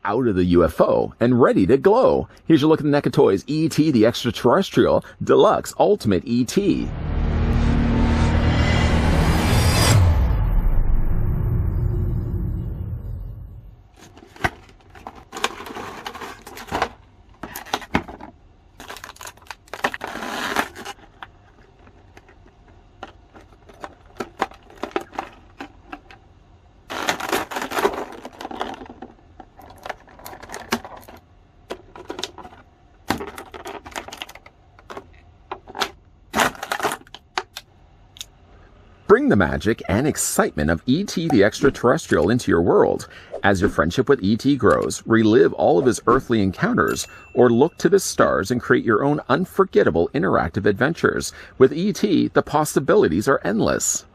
out of the UFO and ready to glow. Here's your look at the NECA Toys E.T. the Extra-Terrestrial Deluxe Ultimate E.T. Bring the magic and excitement of E.T. the Extra-Terrestrial into your world. As your friendship with E.T. grows, relive all of his earthly encounters, or look to the stars and create your own unforgettable interactive adventures. With E.T., the possibilities are endless.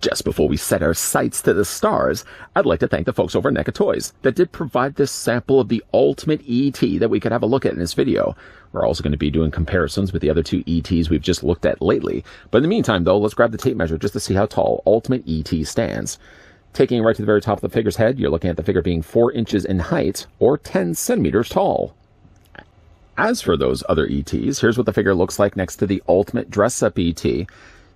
Just before we set our sights to the stars, I'd like to thank the folks over at NECA Toys that did provide this sample of the ultimate E.T. that we could have a look at in this video. We're also going to be doing comparisons with the other two E.T.s we've just looked at lately. But in the meantime, though, let's grab the tape measure just to see how tall ultimate E.T. stands. Taking it right to the very top of the figure's head, you're looking at the figure being 4 inches in height, or 10 centimeters tall. As for those other E.T.s, here's what the figure looks like next to the ultimate dress-up E.T.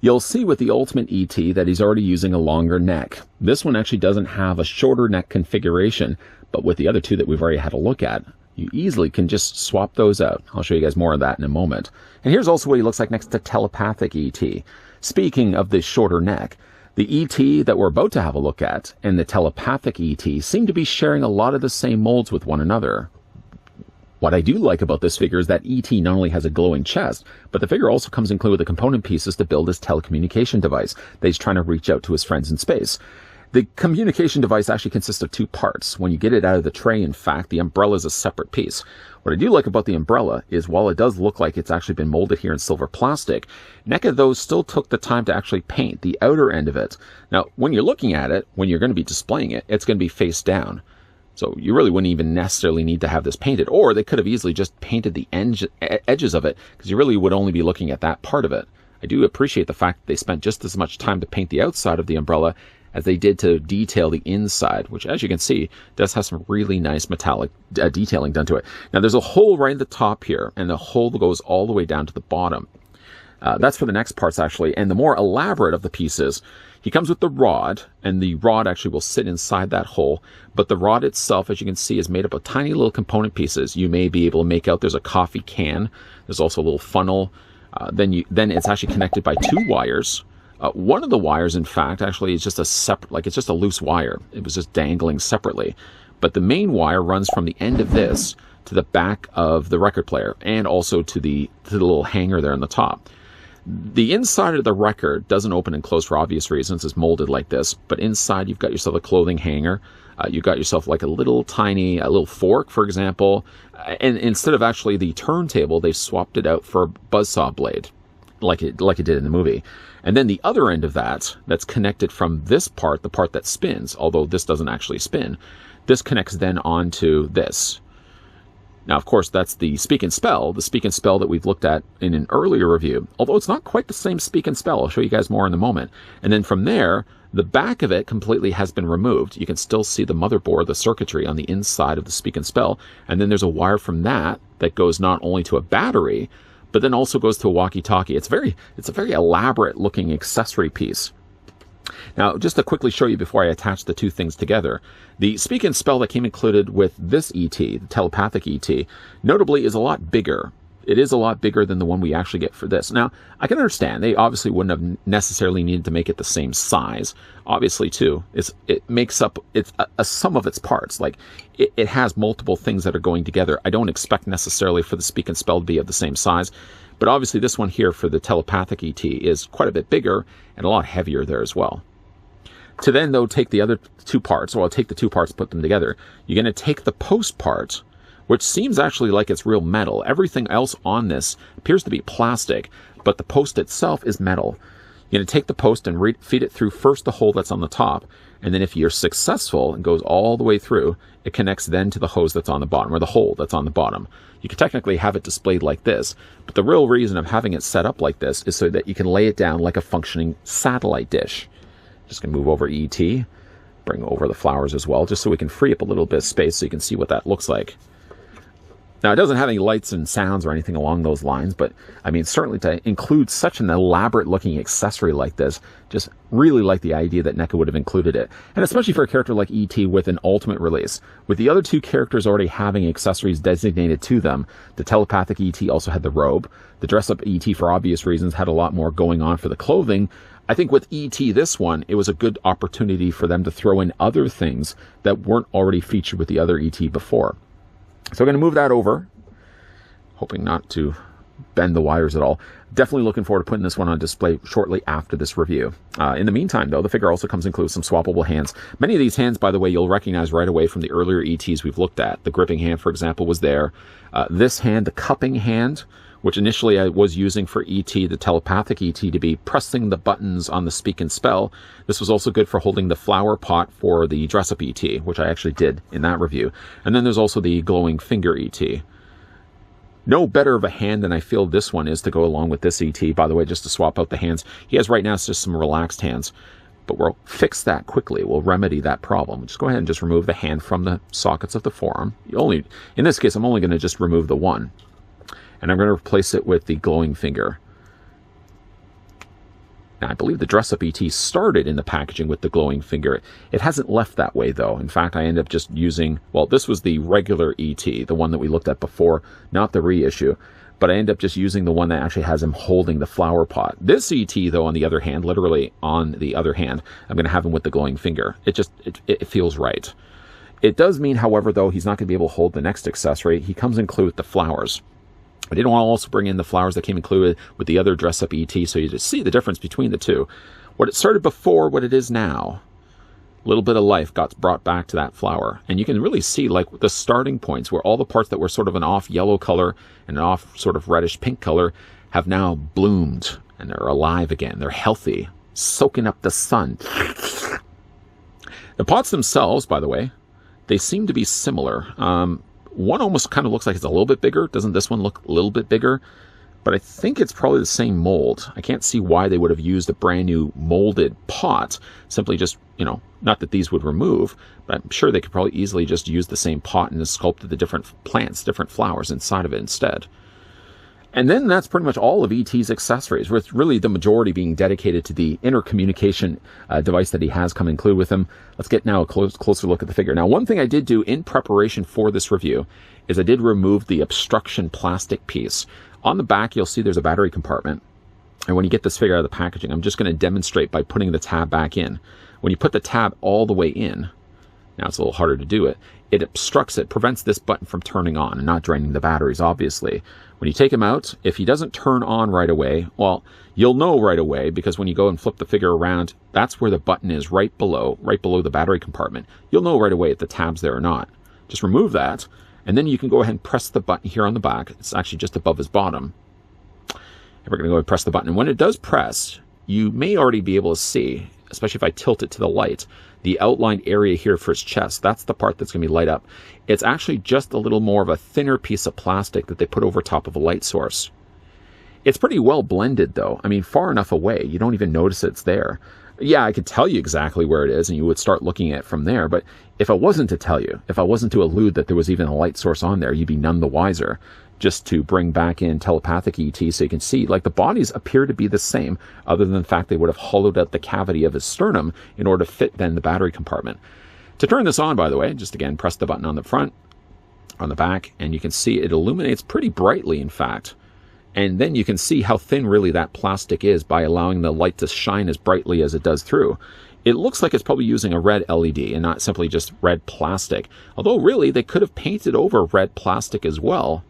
You'll see with the Ultimate E.T. that he's already using a longer neck. This one actually doesn't have a shorter neck configuration, but with the other two that we've already had a look at, you easily can just swap those out. I'll show you guys more of that in a moment. And here's also what he looks like next to Telepathic E.T. Speaking of the shorter neck, the E.T. that we're about to have a look at and the Telepathic E.T. seem to be sharing a lot of the same molds with one another. What I do like about this figure is that E.T. not only has a glowing chest, but the figure also comes included with the component pieces to build his telecommunication device that he's trying to reach out to his friends in space. The communication device actually consists of 2 parts. When you get it out of the tray, in fact, the umbrella is a separate piece. What I do like about the umbrella is while it does look like it's actually been molded here in silver plastic, NECA, though, still took the time to actually paint the outer end of it. Now, when you're looking at it, when you're going to be displaying it, it's going to be face down. So you really wouldn't even necessarily need to have this painted, or they could have easily just painted the edges of it, because you really would only be looking at that part of it. I do appreciate the fact that they spent just as much time to paint the outside of the umbrella as they did to detail the inside, which, as you can see, does have some really nice metallic detailing done to it. Now, there's a hole right at the top here, and the hole goes all the way down to the bottom. That's for the next parts, actually, and the more elaborate of the pieces, he comes with the rod, and the rod actually will sit inside that hole, but the rod itself, as you can see, is made up of tiny little component pieces. You may be able to make out there's a coffee can, there's also a little funnel, then it's actually connected by 2 wires. One of the wires, in fact, actually is just a separate, like it's just a loose wire. It was just dangling separately. But the main wire runs from the end of this to the back of the record player, and also to the little hanger there on the top. The inside of the record doesn't open and close for obvious reasons. It's molded like this, but inside you've got yourself a clothing hanger. You've got yourself like a little fork, for example. And instead of actually the turntable, they've swapped it out for a buzzsaw blade, like it did in the movie. And then the other end of that's connected from this part, the part that spins, although this doesn't actually spin. This connects then onto this. Now, of course, that's the Speak and Spell, that we've looked at in an earlier review, although it's not quite the same Speak and Spell. I'll show you guys more in a moment. And then from there, the back of it completely has been removed. You can still see the motherboard, the circuitry on the inside of the Speak and Spell. And then there's a wire from that goes not only to a battery, but then also goes to a walkie-talkie. It's a very elaborate looking accessory piece. Now, just to quickly show you before I attach the 2 things together, the Speak and Spell that came included with this E.T., the Telepathic E.T., notably is a lot bigger. It is a lot bigger than the one we actually get for this. Now, I can understand. They obviously wouldn't have necessarily needed to make it the same size. Obviously, too, it makes up a sum of its parts. Like, it has multiple things that are going together. I don't expect necessarily for the Speak and Spell to be of the same size. But obviously, this one here for the Telepathic E.T. is quite a bit bigger and a lot heavier there as well. To then, though, take the other 2 parts, or I'll take the 2 parts, put them together, you're going to take the post part, which seems actually like it's real metal. Everything else on this appears to be plastic, but the post itself is metal. You're going to take the post and feed it through first the hole that's on the top, and then if you're successful and goes all the way through, it connects then to the hose that's on the bottom, or the hole that's on the bottom. You could technically have it displayed like this, but the real reason of having it set up like this is so that you can lay it down like a functioning satellite dish. Just going to move over ET. bring over the flowers as well, just so we can free up a little bit of space so you can see what that looks like. Now, it doesn't have any lights and sounds or anything along those lines, but I mean, certainly to include such an elaborate looking accessory like this, just really like the idea that NECA would have included it. And especially for a character like E.T. with an ultimate release. With the other two characters already having accessories designated to them, the telepathic E.T. also had the robe. The dress-up E.T., for obvious reasons, had a lot more going on for the clothing. I think with E.T. this one, it was a good opportunity for them to throw in other things that weren't already featured with the other E.T. before. So I'm going to move that over, hoping not to bend the wires at all. Definitely looking forward to putting this one on display shortly after this review. In the meantime, though, the figure also comes included with some swappable hands. Many of these hands, by the way, you'll recognize right away from the earlier ETs we've looked at. The gripping hand, for example, was there. This hand, the cupping hand, which initially I was using for E.T., the telepathic E.T., to be pressing the buttons on the speak and spell. This was also good for holding the flower pot for the dress-up E.T., which I actually did in that review. And then there's also the glowing finger E.T. No better of a hand than I feel this one is to go along with this E.T. By the way, just to swap out the hands. He has right now just some relaxed hands, but we'll fix that quickly. We'll remedy that problem. Just go ahead and just remove the hand from the sockets of the forearm. In this case, I'm only going to just remove the one. And I'm going to replace it with the glowing finger. Now, I believe the dress-up ET started in the packaging with the glowing finger. It hasn't left that way, though. In fact, I ended up just using, well, this was the regular ET, the one that we looked at before, not the reissue. But I ended up just using the one that actually has him holding the flower pot. This ET, though, on the other hand, literally on the other hand, I'm going to have him with the glowing finger. It feels right. It does mean, however, though, he's not going to be able to hold the next accessory. He comes included with the flowers. I didn't want to also bring in the flowers that came included with the other dress-up ET, so you just see the difference between the two. What it started before, what it is now. A little bit of life got brought back to that flower. And you can really see like the starting points where all the parts that were sort of an off yellow color and an off sort of reddish pink color have now bloomed and they're alive again. They're healthy, soaking up the sun. The pots themselves, by the way, they seem to be similar. One almost kind of looks like it's a little bit bigger. Doesn't this one look a little bit bigger? But I think it's probably the same mold. I can't see why they would have used a brand new molded pot. Simply just, not that these would remove, but I'm sure they could probably easily just use the same pot and sculpted the different plants, different flowers inside of it instead. And then that's pretty much all of E.T.'s accessories, with really the majority being dedicated to the intercommunication device that he has come included with him. Let's get now a closer look at the figure. Now, one thing I did do in preparation for this review is I did remove the obstruction plastic piece. On the back, you'll see there's a battery compartment. And when you get this figure out of the packaging, I'm just going to demonstrate by putting the tab back in. When you put the tab all the way in, now it's a little harder to do it, it obstructs it, prevents this button from turning on and not draining the batteries, obviously. When you take him out, if he doesn't turn on right away, well, you'll know right away because when you go and flip the figure around, that's where the button is right below the battery compartment. You'll know right away if the tab's there or not. Just remove that, and then you can go ahead and press the button here on the back. It's actually just above his bottom. And we're going to go ahead and press the button. And when it does press, you may already be able to see, especially if I tilt it to the light, the outlined area here for his chest. That's the part that's going to be light up. It's actually just a little more of a thinner piece of plastic that they put over top of a light source. It's pretty well blended, though. I mean, far enough away, you don't even notice it's there. Yeah, I could tell you exactly where it is, and you would start looking at it from there, but if I wasn't to tell you, if I wasn't to allude that there was even a light source on there, you'd be none the wiser. Just to bring back in telepathic ET so you can see, like, the bodies appear to be the same, other than the fact they would have hollowed out the cavity of his sternum in order to fit then the battery compartment. To turn this on, by the way, just again, press the button on the front, on the back, and you can see it illuminates pretty brightly, in fact. And then you can see how thin really that plastic is by allowing the light to shine as brightly as it does through. It looks like it's probably using a red LED and not simply just red plastic. Although really, they could have painted over red plastic as well.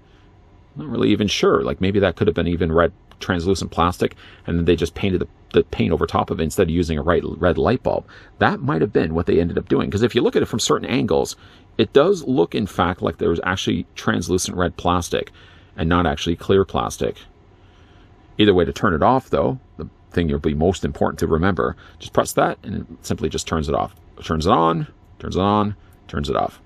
Not really even sure. Like maybe that could have been even red translucent plastic, and then they just painted the paint over top of it instead of using a red light bulb. That might have been what they ended up doing, because if you look at it from certain angles, it does look, in fact, like there was actually translucent red plastic and not actually clear plastic. Either way, to turn it off, though, the thing that'll be most important to remember, just press that and it simply just turns it off. It turns it on, turns it on, turns it off.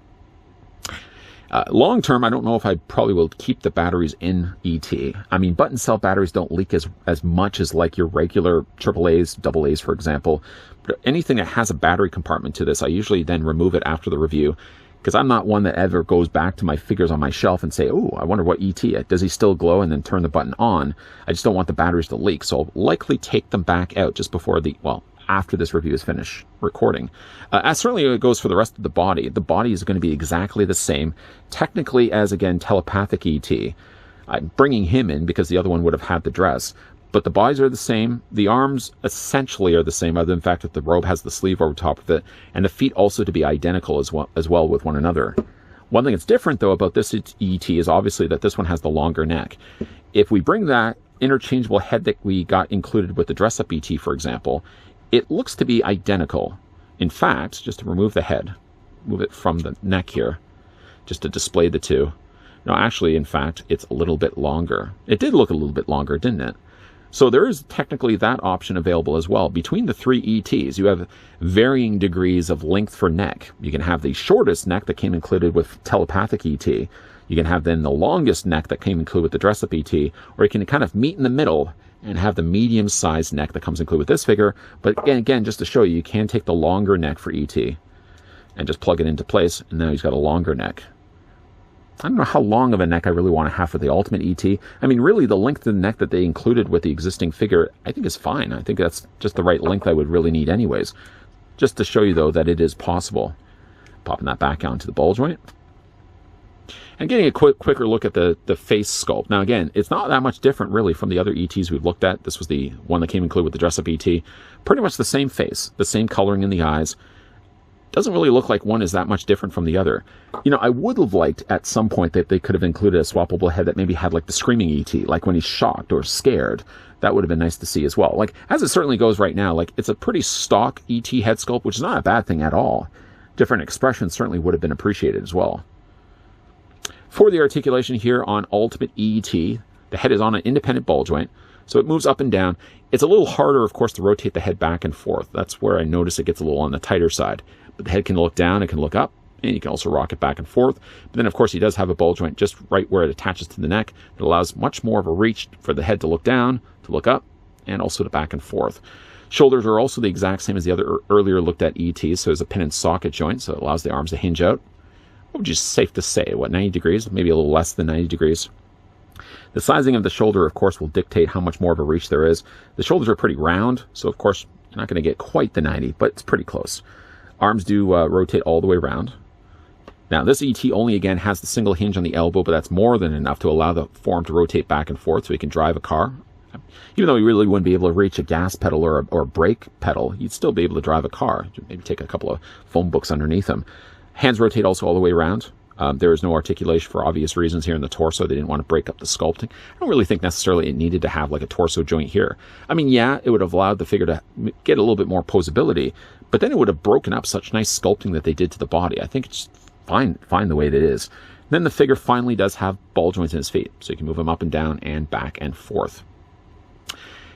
Long term, I don't know if I probably will keep the batteries in ET. I mean, button cell batteries don't leak as much as like your regular AAAs, AA's, for example. But anything that has a battery compartment to this, I usually then remove it after the review, because I'm not one that ever goes back to my figures on my shelf and say, oh, I wonder what ET, does he still glow, and then turn the button on. I just don't want the batteries to leak, so I'll likely take them back out just before after this review is finished recording. As certainly it goes for the rest of the body. The body is going to be exactly the same, technically as, again, telepathic ET. I'm bringing him in because the other one would have had the dress. But the bodies are the same. The arms essentially are the same, other than the fact that the robe has the sleeve over top of it, and the feet also to be identical as well with one another. One thing that's different, though, about this ET is obviously that this one has the longer neck. If we bring that interchangeable head that we got included with the dress-up ET, for example, it looks to be identical. In fact, just to remove the head, move it from the neck here, just to display the two. No, actually, in fact, it's a little bit longer. It did look a little bit longer, didn't it? So there is technically that option available as well. Between the three ETs, you have varying degrees of length for neck. You can have the shortest neck that came included with telepathic ET. You can have then the longest neck that came included with the dress-up ET, or you can kind of meet in the middle and have the medium-sized neck that comes included with this figure. But again, just to show you, you can take the longer neck for ET and just plug it into place, and now he's got a longer neck. I don't know how long of a neck I really want to have for the Ultimate ET. I mean, really, the length of the neck that they included with the existing figure, I think is fine. I think that's just the right length I would really need anyways. Just to show you, though, that it is possible. Popping that back onto the ball joint. And getting a quicker look at the face sculpt. Now, again, it's not that much different, really, from the other ETs we've looked at. This was the one that came included with the dress-up ET. Pretty much the same face, the same coloring in the eyes. Doesn't really look like one is that much different from the other. You know, I would have liked at some point that they could have included a swappable head that maybe had like the screaming ET, like when he's shocked or scared. That would have been nice to see as well. Like, as it certainly goes right now, like, it's a pretty stock ET head sculpt, which is not a bad thing at all. Different expressions certainly would have been appreciated as well. For the articulation here on Ultimate ET, the head is on an independent ball joint, so it moves up and down. It's a little harder, of course, to rotate the head back and forth. That's where I notice it gets a little on the tighter side. But the head can look down, it can look up, and you can also rock it back and forth. But then, of course, he does have a ball joint just right where it attaches to the neck that allows much more of a reach for the head to look down, to look up, and also to back and forth. Shoulders are also the exact same as the other earlier looked at ETs, so there's a pin and socket joint, so it allows the arms to hinge out. Which is safe to say, what, 90 degrees? Maybe a little less than 90 degrees. The sizing of the shoulder, of course, will dictate how much more of a reach there is. The shoulders are pretty round, so of course, you're not going to get quite the 90, but it's pretty close. Arms do rotate all the way around. Now, this ET only, again, has the single hinge on the elbow, but that's more than enough to allow the form to rotate back and forth so he can drive a car. Even though he really wouldn't be able to reach a gas pedal or a brake pedal, he'd still be able to drive a car. Maybe take a couple of phone books underneath him. Hands rotate also all the way around. There is no articulation for obvious reasons here in the torso. They didn't want to break up the sculpting. I don't really think necessarily it needed to have like a torso joint here. I mean, yeah, it would have allowed the figure to get a little bit more posability, but then it would have broken up such nice sculpting that they did to the body. I think it's fine the way that it is. Then the figure finally does have ball joints in his feet, so you can move him up and down and back and forth.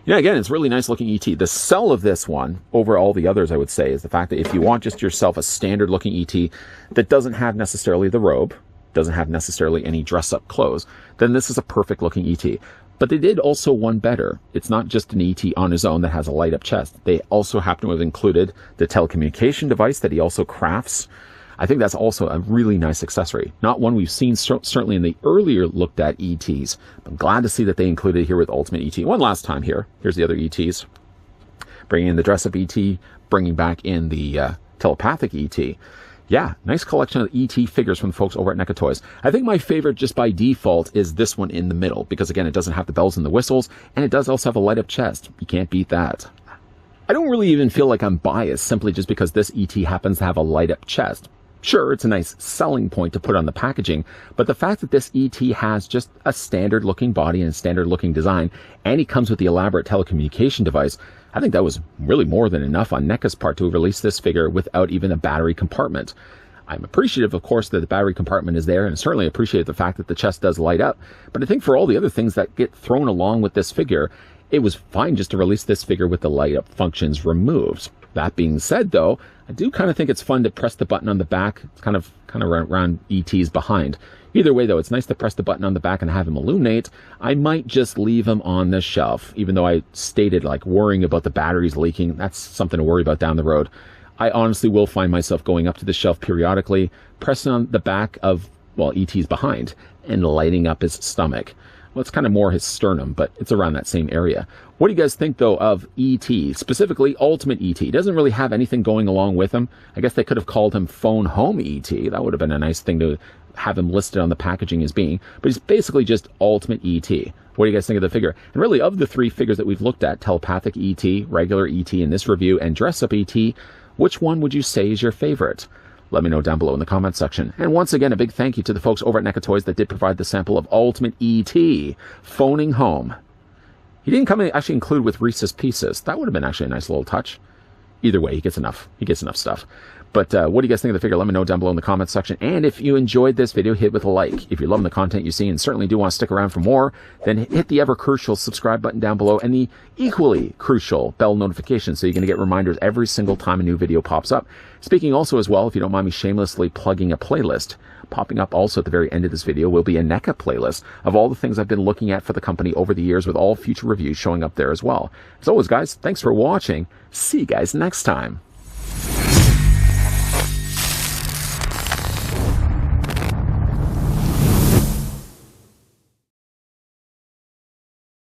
Yeah, again, it's really nice looking ET. The sell of this one over all the others, I would say, is the fact that if you want just yourself a standard looking ET that doesn't have necessarily the robe, doesn't have necessarily any dress up clothes, then this is a perfect looking ET. But they did also one better. It's not just an ET on his own that has a light up chest. They also happen to have included the telecommunication device that he also crafts. I think that's also a really nice accessory. Not one we've seen certainly in the earlier looked at ETs. But I'm glad to see that they included it here with Ultimate ET. One last time here. Here's the other ETs. Bringing in the dress-up ET, bringing back in the telepathic ET. Yeah, nice collection of ET figures from the folks over at NECA Toys. I think my favorite just by default is this one in the middle, because again, it doesn't have the bells and the whistles, and it does also have a light-up chest. You can't beat that. I don't really even feel like I'm biased simply just because this ET happens to have a light-up chest. Sure, it's a nice selling point to put on the packaging, but the fact that this ET has just a standard-looking body and standard-looking design, and he comes with the elaborate telecommunication device, I think that was really more than enough on NECA's part to release this figure without even a battery compartment. I'm appreciative, of course, that the battery compartment is there, and certainly appreciate the fact that the chest does light up, but I think for all the other things that get thrown along with this figure, it was fine just to release this figure with the light-up functions removed. That being said, though, I do kind of think it's fun to press the button on the back. It's kind of around ET's behind. Either way, though, it's nice to press the button on the back and have him illuminate. I might just leave him on the shelf, even though I stated like worrying about the batteries leaking. That's something to worry about down the road. I honestly will find myself going up to the shelf periodically, pressing on the back of, well, ET's behind, and lighting up his stomach. Well, it's kind of more his sternum, but it's around that same area. What do you guys think, though, of E.T., specifically Ultimate E.T.? He doesn't really have anything going along with him. I guess they could have called him Phone Home E.T. That would have been a nice thing to have him listed on the packaging as being. But he's basically just Ultimate E.T. What do you guys think of the figure? And really, of the three figures that we've looked at, Telepathic E.T., Regular E.T. in this review, and Dress-Up E.T., which one would you say is your favorite? Let me know down below in the comment section. And once again, a big thank you to the folks over at NECA Toys that did provide the sample of Ultimate E.T. phoning home. He didn't come in actually include with Reese's Pieces. That would have been actually a nice little touch. Either way, he gets enough. He gets enough stuff. But what do you guys think of the figure? Let me know down below in the comments section. And if you enjoyed this video, hit with a like. If you're loving the content you see and certainly do want to stick around for more, then hit the ever crucial subscribe button down below and the equally crucial bell notification so you're going to get reminders every single time a new video pops up. Speaking also as well, if you don't mind me shamelessly plugging a playlist, popping up also at the very end of this video will be a NECA playlist of all the things I've been looking at for the company over the years with all future reviews showing up there as well. As always, guys, thanks for watching. See you guys next time.